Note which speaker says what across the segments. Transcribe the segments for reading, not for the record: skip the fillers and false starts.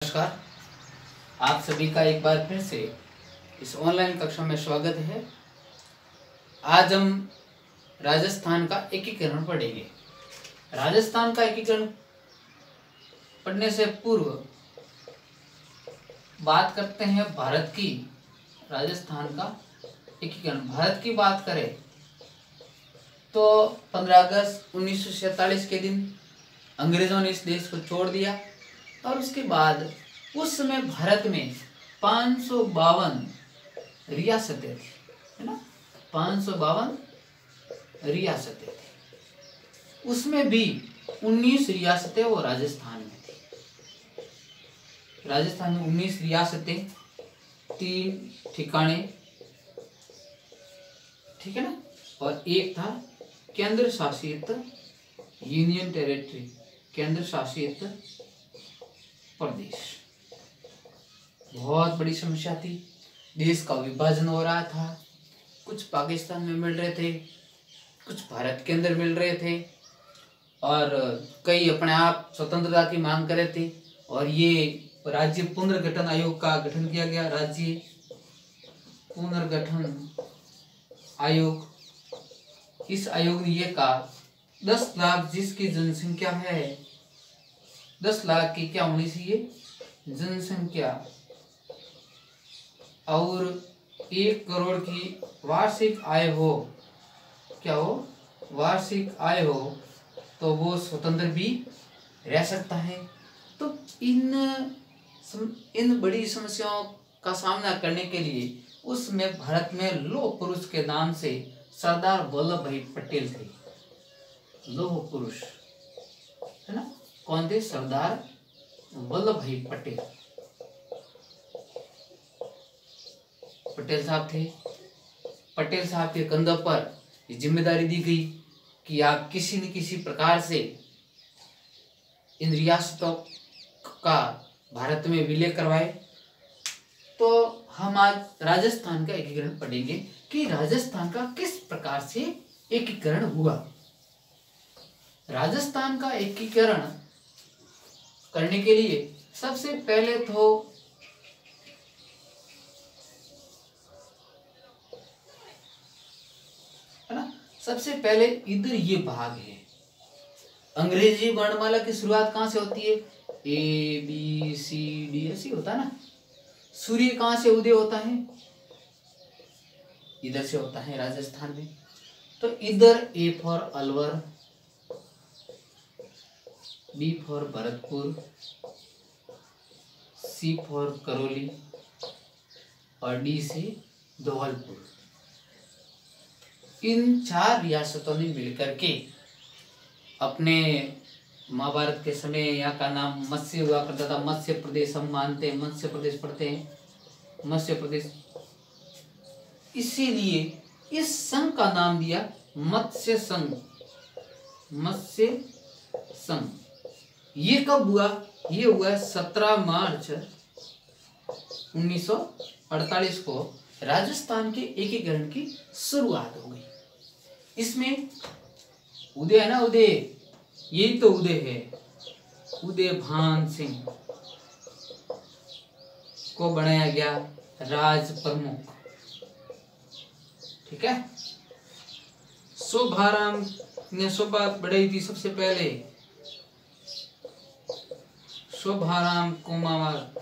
Speaker 1: नमस्कार। आप सभी का एक बार फिर से इस ऑनलाइन कक्षा में स्वागत है। आज हम राजस्थान का एकीकरण पढ़ेंगे। राजस्थान का एकीकरण पढ़ने से पूर्व बात करते हैं भारत की। राजस्थान का एकीकरण, भारत की बात करें तो 15 अगस्त 1947 के दिन अंग्रेजों ने इस देश को छोड़ दिया और उसके बाद उस समय भारत में 552 रियासतें थी, है ना। 552 रियासतें थी, उसमें भी 19 रियासतें वो राजस्थान में थी। राजस्थान में 19 रियासतें, 3 ठिकाने, ठीक है ना, और एक था केंद्र शासित यूनियन टेरिटरी, केंद्र शासित प्रदेश। बहुत बड़ी समस्या थी, देश का विभाजन हो रहा था। कुछ पाकिस्तान में मिल रहे थे, कुछ भारत के अंदर मिल रहे थे और कई अपने आप स्वतंत्रता की मांग कर रहे थे। और ये राज्य पुनर्गठन आयोग का गठन किया गया, राज्य पुनर्गठन आयोग। इस आयोग ने यह कहा 10 लाख जिसकी जनसंख्या है, 10 लाख की क्या होनी चाहिए जनसंख्या, और 1 करोड़ की वार्षिक आय हो, क्या हो, वार्षिक आय हो, तो वो स्वतंत्र भी रह सकता है। तो इन बड़ी समस्याओं का सामना करने के लिए उसमें भारत में लौह पुरुष के नाम से सरदार वल्लभ भाई पटेल थे। लौह पुरुष, है ना, कौन थे? सरदार वल्लभ भाई पटेल। पटेल साहब थे। पटेल साहब के कंधों पर ये जिम्मेदारी दी गई कि आप किसी न किसी प्रकार से इन रियासतों का भारत में विलय करवाए। तो हम आज राजस्थान का एकीकरण पढ़ेंगे कि राजस्थान का किस प्रकार से एकीकरण हुआ। राजस्थान का एकीकरण करने के लिए सबसे पहले तो सबसे पहले इधर ये भाग है। अंग्रेजी वर्णमाला की शुरुआत कहां से होती है? ए बी सी डी ऐसी होता है ना। सूर्य कहां से उदय होता है? इधर से होता है राजस्थान में। तो इधर A for Alwar, B for Bharatpur, C for Karauli और डी से धौलपुर। इन 4 रियासतों ने मिलकर के अपने महाभारत के समय यहाँ का नाम मत्स्य हुआ करता था। मत्स्य प्रदेश हम मानते हैं, मत्स्य प्रदेश पढ़ते हैं, मत्स्य प्रदेश। इसीलिए इस संघ का नाम दिया मत्स्य संघ। मत्स्य संघ ये कब हुआ? ये हुआ 17 मार्च 1948 को राजस्थान के एकीकरण की शुरुआत हो गई। इसमें उदय है ना, उदय, यही तो उदय है। उदय भान सिंह को बनाया गया राज प्रमुख, ठीक है। शोभाराम ने शोभा बढ़ाई थी सबसे पहले। शोभाराम कुमार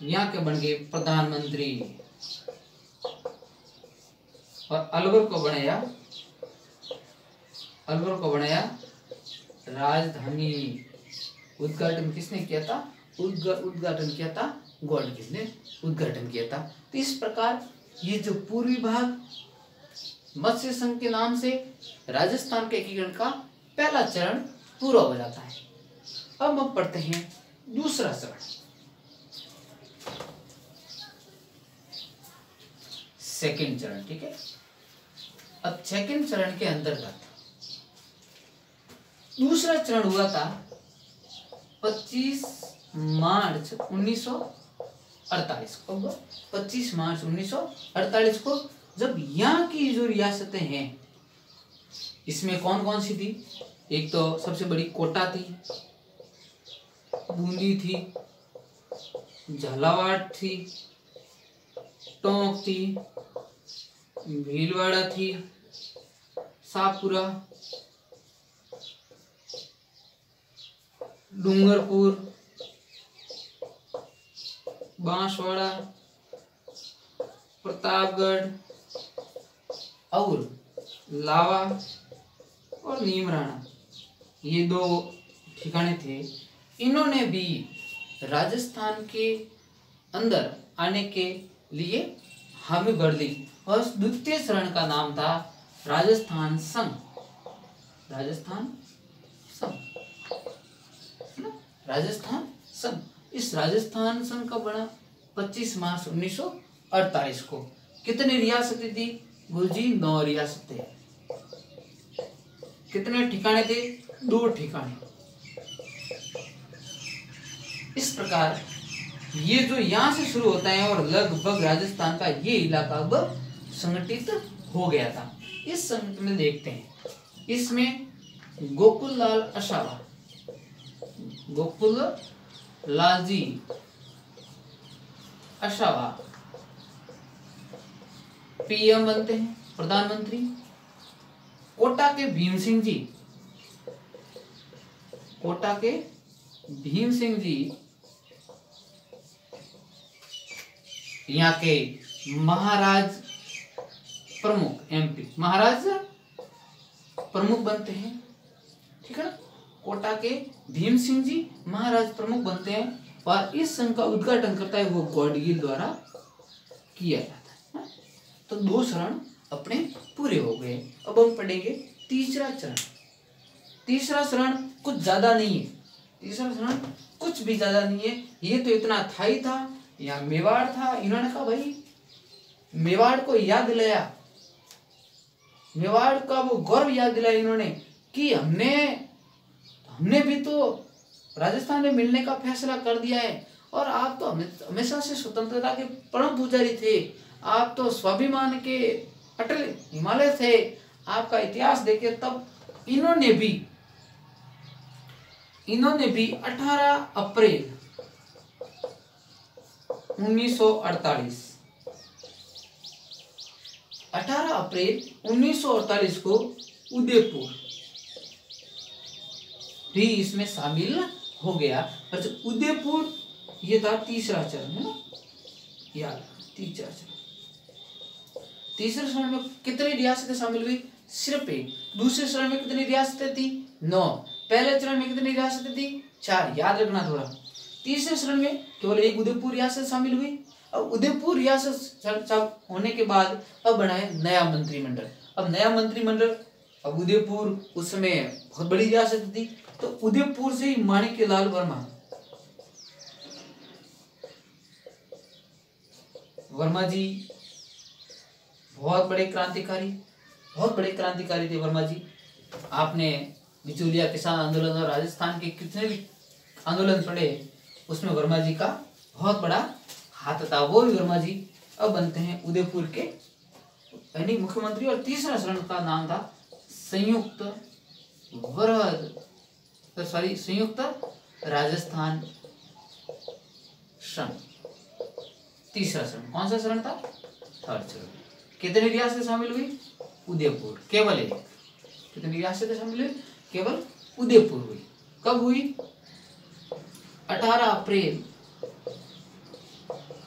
Speaker 1: यहाँ के बन गए प्रधानमंत्री। और अलवर को बनाया राजधानी। उद्घाटन किसने किया था? उद्घाटन किया था गॉडगिल ने उद्घाटन किया था। तो इस प्रकार ये जो पूर्वी भाग मत्स्य संघ के नाम से राजस्थान के एकीकरण का पहला चरण पूरा हो जाता है। अब हम पढ़ते हैं दूसरा चरण, सेकंड चरण, ठीक है। अब सेकंड चरण के अंतर्गत दूसरा चरण हुआ था 25 मार्च 1948 को। 25 मार्च 1948 को जब यहाँ की जो रियासतें हैं, इसमें कौन कौन सी थी? एक तो सबसे बड़ी कोटा थी, बूंदी थी, झालावाड़ थी, टोंक थी, भीलवाड़ा थी, शाहपुरा, डूंगरपुर, बांसवाड़ा, प्रतापगढ़ और लावा और नीमराना, ये 2 ठिकाने थे। इन्होंने भी राजस्थान के अंदर आने के लिए हामी भर दी और द्वितीय शरण का नाम था राजस्थान संघ। राजस्थान संघ, राजस्थान संघ। इस राजस्थान संघ का बना 25 मार्च 1948 को। कितनी रियासतें थी गुरुजी? 9 रियासतें। कितने ठिकाने थे? 2 ठिकाने। इस प्रकार ये जो यहाँ से शुरू होता है और लगभग राजस्थान का ये इलाका अब संगठित हो गया था। इस संगठन में देखते हैं, इसमें गोकुल लाल असावा, गोकुल लाल जी असावा पीएम बनते हैं, प्रधानमंत्री। कोटा के भीम सिंह जी, कोटा के भीम सिंह जी यहाँ के महाराज प्रमुख, एमपी महाराज प्रमुख बनते हैं। ठीक है ना? कोटा के भीम सिंह जी महाराज प्रमुख बनते हैं और इस संघ का उद्घाटन करता है वो गॉडगिल द्वारा किया जाता है। तो 2 चरण अपने पूरे हो गए। अब हम पढ़ेंगे तीसरा चरण। तीसरा चरण कुछ ज्यादा नहीं है, तीसरा चरण कुछ भी ज्यादा नहीं है। ये तो इतना था ही था, यहाँ मेवाड़ था। इन्होंने कहा भाई मेवाड़ को याद दिलाया, मेवाड़ का वो गौरव याद दिलाया इन्होंने कि हमने भी तो राजस्थान में मिलने का फैसला कर दिया है और आप तो हमेशा से स्वतंत्रता के परम पुजारी थे, आप तो स्वाभिमान के अटल हिमालय थे। आपका इतिहास देखिए। तब इन्होंने भी 18 अप्रैल 1948 18 अप्रैल 1948 को उदयपुर भी इसमें शामिल हो गया। पर उदयपुर ये था तीसरा चरण, है ना यार? तीसरा चरण। तीसरे चरण में कितनी रियासतें शामिल हुई? सिर्फ 1। दूसरे चरण में कितनी रियासतें थी? 9। पहले चरण में कितनी रियासतें थी? 4। याद रखना थोड़ा। तीसरे चरण में केवल 1 उदयपुर रियासत शामिल हुई। अब उदयपुर रियासत होने के बाद अब बना है नया मंत्रिमंडल। अब नया मंत्रिमंडल, अब उदयपुर उस समय बहुत बड़ी रियासत थी, तो उदयपुर से ही माणिक्यलाल वर्मा जी बहुत बड़े क्रांतिकारी थे। वर्मा जी, आपने बिचौलिया किसान आंदोलन और राजस्थान के कितने भी आंदोलन पढ़े, उसमें वर्मा जी का बहुत बड़ा हाथ था। वो भी वर्मा जी अब बनते हैं उदयपुर के यानी मुख्यमंत्री। और तीसरा चरण का नाम था संयुक्त राजस्थान संघ। तीसरा चरण कौन सा चरण था? 3rd चरण। कितनी रियासतें शामिल हुई? उदयपुर, केवल 1। कितनी रियासतें शामिल हुई? केवल उदयपुर हुई। कब हुई? 18 अप्रैल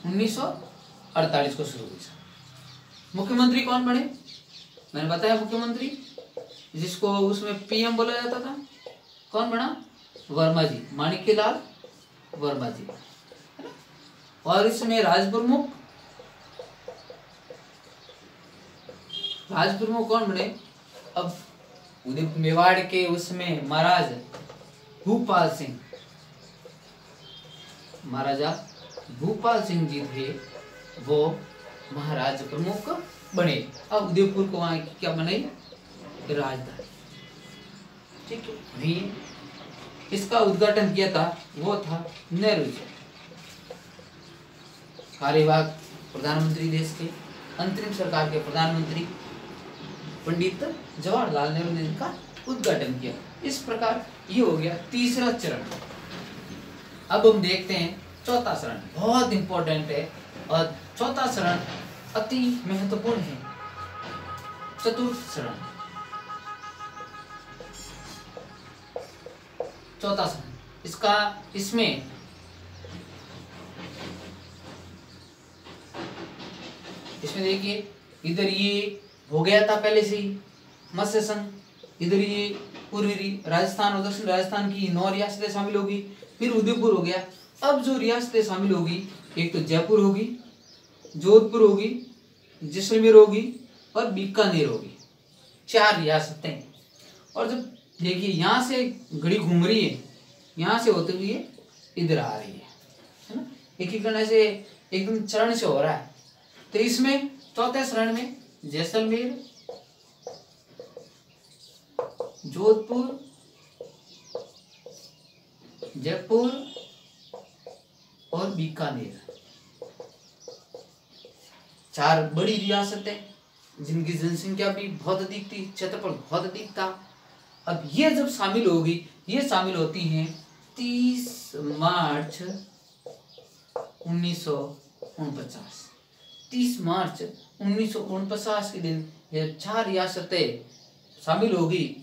Speaker 1: 1948 को शुरू हुई। मुख्यमंत्री कौन बने? मैंने बताया मुख्यमंत्री जिसको उसमें पीएम बोला जाता था, कौन बना? वर्मा जी, माणिक्यलाल वर्मा जी। और इसमें राज प्रमुख कौन बने? अब उदयपुर मेवाड़ के उसमें महाराज भूपाल सिंह, महाराजा भूपाल सिंह जी थे, वो महाराज प्रमुख बने। अब उदयपुर को वहां क्या बनाई? राजधानी। ठीक है। वही इसका उद्घाटन किया था, वो था नेहरू जी। कार्यवाहक प्रधानमंत्री, देश के अंतरिम सरकार के प्रधानमंत्री पंडित जवाहरलाल नेहरू ने इनका उद्घाटन किया। इस प्रकार ये हो गया तीसरा चरण। अब हम देखते हैं चौथा चरण, बहुत इंपॉर्टेंट है और चौथा चरण अति महत्वपूर्ण है। चतुर्थ चरण, चौथा चरण, इसमें देखिए इधर ये हो गया था पहले से ही मत्स्य संघ, इधर ये पूर्वी राजस्थान और दक्षिण राजस्थान की 9 रियासतें शामिल होगी, फिर उदयपुर हो गया। अब जो रियासतें शामिल होगी, एक तो जयपुर होगी, जोधपुर होगी, जैसलमेर होगी और बीकानेर होगी, 4 रियासतें। और जब देखिए यहाँ से घड़ी घूम रही है, यहाँ से होते हुए इधर आ रही है ना, एकीकरण ऐसे एकदम चरण से हो रहा है। तो इसमें चौथे चरण में जैसलमेर, जोधपुर, जयपुर और बीकानेर, 4 बड़ी रियासतें जिनकी जनसंख्या भी बहुत अधिक थी, क्षेत्रफल बहुत अधिक था। अब ये जब शामिल होगी, ये शामिल होती हैं 30 मार्च 1949। 30 मार्च 1949 के दिन ये 4 रियासतें शामिल होगी।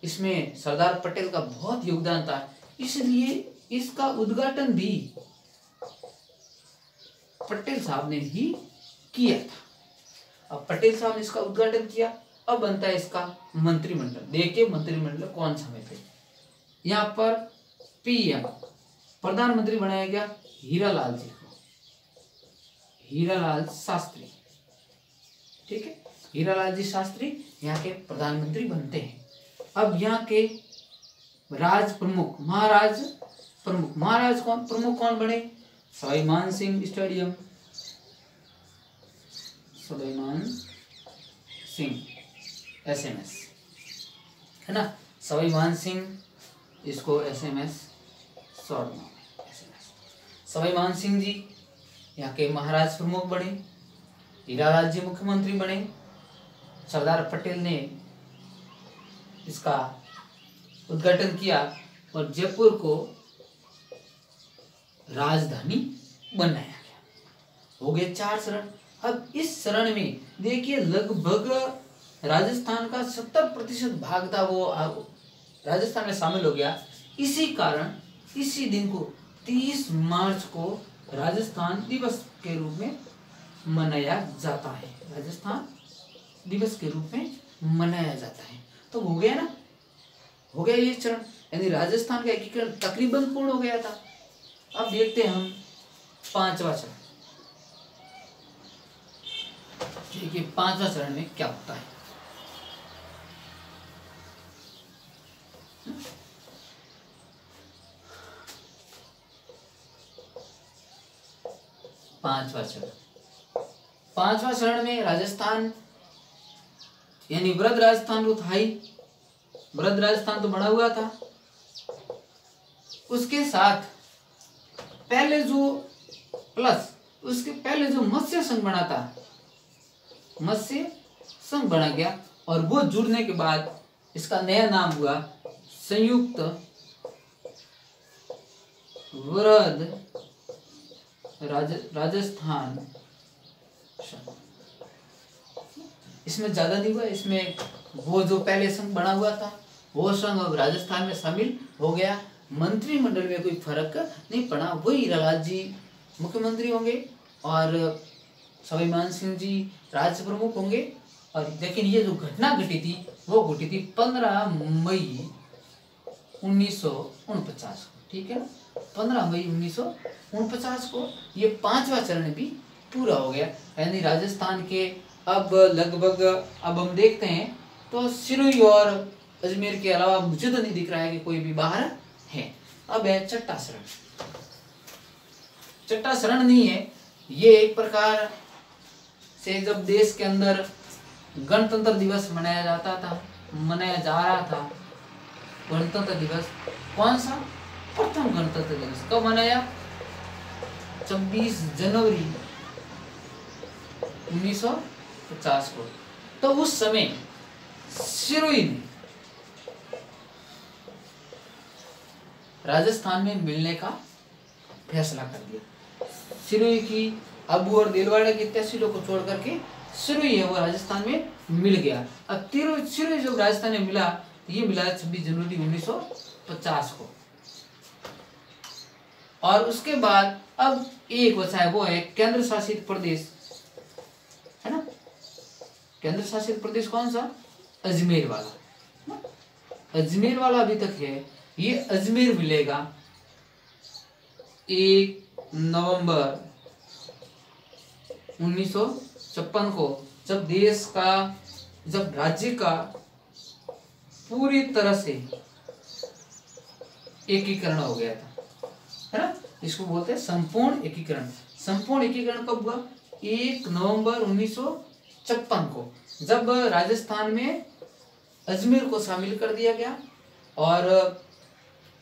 Speaker 1: इसमें सरदार पटेल का बहुत योगदान था, इसलिए इसका उद्घाटन भी पटेल साहब ने ही किया था। अब पटेल साहब ने इसका उद्घाटन किया, अब बनता है इसका मंत्रिमंडल। देखिए मंत्रिमंडल कौन सा में थे, यहाँ पर पीएम प्रधानमंत्री बनाया गया हीरालाल जी को, हीरालाल शास्त्री, ठीक है, हीरालाल जी शास्त्री यहाँ के प्रधानमंत्री बनते हैं। अब यहाँ के राज प्रमुख, महाराज प्रमुख, महाराज कौन प्रमुख कौन बने, सवाई मान सिंह स्टेडियम, सवाई मान सिंह SMS है ना, सवाई मान सिंह, इसको SMS शॉर्ट नाम है SMS। सवाई मान सिंह जी यहाँ के महाराज प्रमुख बने, हीरालाल जी मुख्यमंत्री बने, सरदार पटेल ने इसका उद्घाटन किया और जयपुर को राजधानी बनाया गया। हो गए 4 चरण। अब इस चरण में देखिए लगभग राजस्थान का 70% भाग था वो राजस्थान में शामिल हो गया। इसी कारण इसी दिन को 30 मार्च को राजस्थान दिवस के रूप में मनाया जाता है, राजस्थान दिवस के रूप में मनाया जाता है। तो हो गया ना, हो गया ये चरण, यानी राजस्थान का एकीकरण तकरीबन पूर्ण हो गया था। अब देखते हैं हम 5वां चरण। देखिए 5वां चरण में क्या होता है। 5वां चरण, 5वां चरण में राजस्थान यानी वृहद राजस्थान तो था ही, वृहद राजस्थान तो बना हुआ था, उसके साथ पहले जो प्लस उसके पहले जो मत्स्य संघ बना था, मत्स्य संघ बना गया और वो जुड़ने के बाद इसका नया नाम हुआ संयुक्त वृहद राजस्थान। इसमें ज्यादा नहीं हुआ, इसमें वो जो पहले संघ बना हुआ था वो संघ अब राजस्थान में शामिल हो गया। मंत्रिमंडल में कोई फर्क नहीं पड़ा, वही हीरालाल जी मुख्यमंत्री होंगे और सवाई मान सिंह जी राज्य प्रमुख होंगे। और लेकिन ये जो घटना घटी थी वो घटी थी 15 मई 1949 को, ठीक है ना, 15 मई 1949 को ये 5वां चरण भी पूरा हो गया। यानी राजस्थान के अब लगभग, अब हम देखते हैं तो सिरोही और अजमेर के अलावा मुझे तो नहीं दिख रहा है कि कोई भी बाहर है। अब है छठा शरण। छठा शरण नहीं है, ये एक प्रकार से जब देश के अंदर गणतंत्र दिवस मनाया जाता था, मनाया जा रहा था गणतंत्र दिवस, कौन सा, प्रथम गणतंत्र दिवस कब मनाया, 26 जनवरी 1950 को। तो उस समय सिरोही ने राजस्थान में मिलने का फैसला कर दिया। सिरोही की अबू और देलवाड़ा की तहसीलों को छोड़ करके सिरोही है वो राजस्थान में मिल गया। अब सिरोही जब राजस्थान में मिला तो ये मिला 26 जनवरी 1950 को। और उसके बाद अब एक बचा है, वो है केंद्र शासित प्रदेश, है ना। केंद्र शासित प्रदेश कौन सा? अजमेर वाला। अजमेर वाला अभी तक है। ये अजमेर मिलेगा 1 नवंबर 1956 को, जब राज्य का पूरी तरह से एकीकरण हो गया था, है ना। इसको बोलते हैं संपूर्ण एकीकरण। संपूर्ण एकीकरण कब हुआ? 1 नवंबर 1956 को, जब राजस्थान में अजमेर को शामिल कर दिया गया और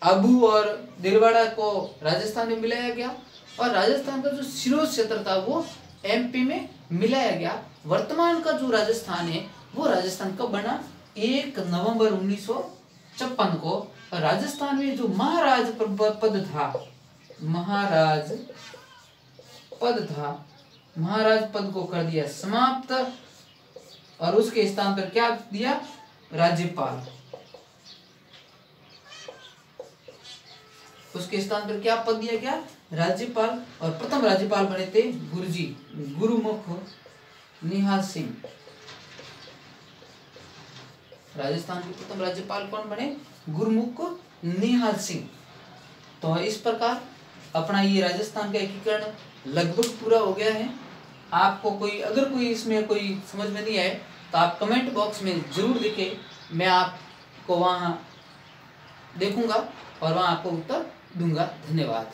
Speaker 1: अबू और दिलवाड़ा को राजस्थान में मिलाया गया और राजस्थान का जो सिरोही क्षेत्र था वो एमपी में मिलाया गया। वर्तमान का जो राजस्थान है वो राजस्थान कब बना? 1 नवंबर 1956 को। राजस्थान में जो महाराज पद को कर दिया समाप्त और उसके स्थान पर क्या दिया? राज्यपाल। उसके स्थान पर क्या पद दिया गया? राज्यपाल। और प्रथम राज्यपाल बने थे गुरुमुख निहाल सिंह। राजस्थान के प्रथम राज्यपाल कौन बने? गुरुमुख निहाल सिंह। तो इस प्रकार अपना ये राजस्थान का एकीकरण लगभग पूरा हो गया है। आपको अगर कोई इसमें कोई समझ में नहीं आए तो आप कमेंट बॉक्स में जरूर लिखें, मैं आपको वहाँ देखूंगा और वहाँ आपको उत्तर दूंगा। धन्यवाद।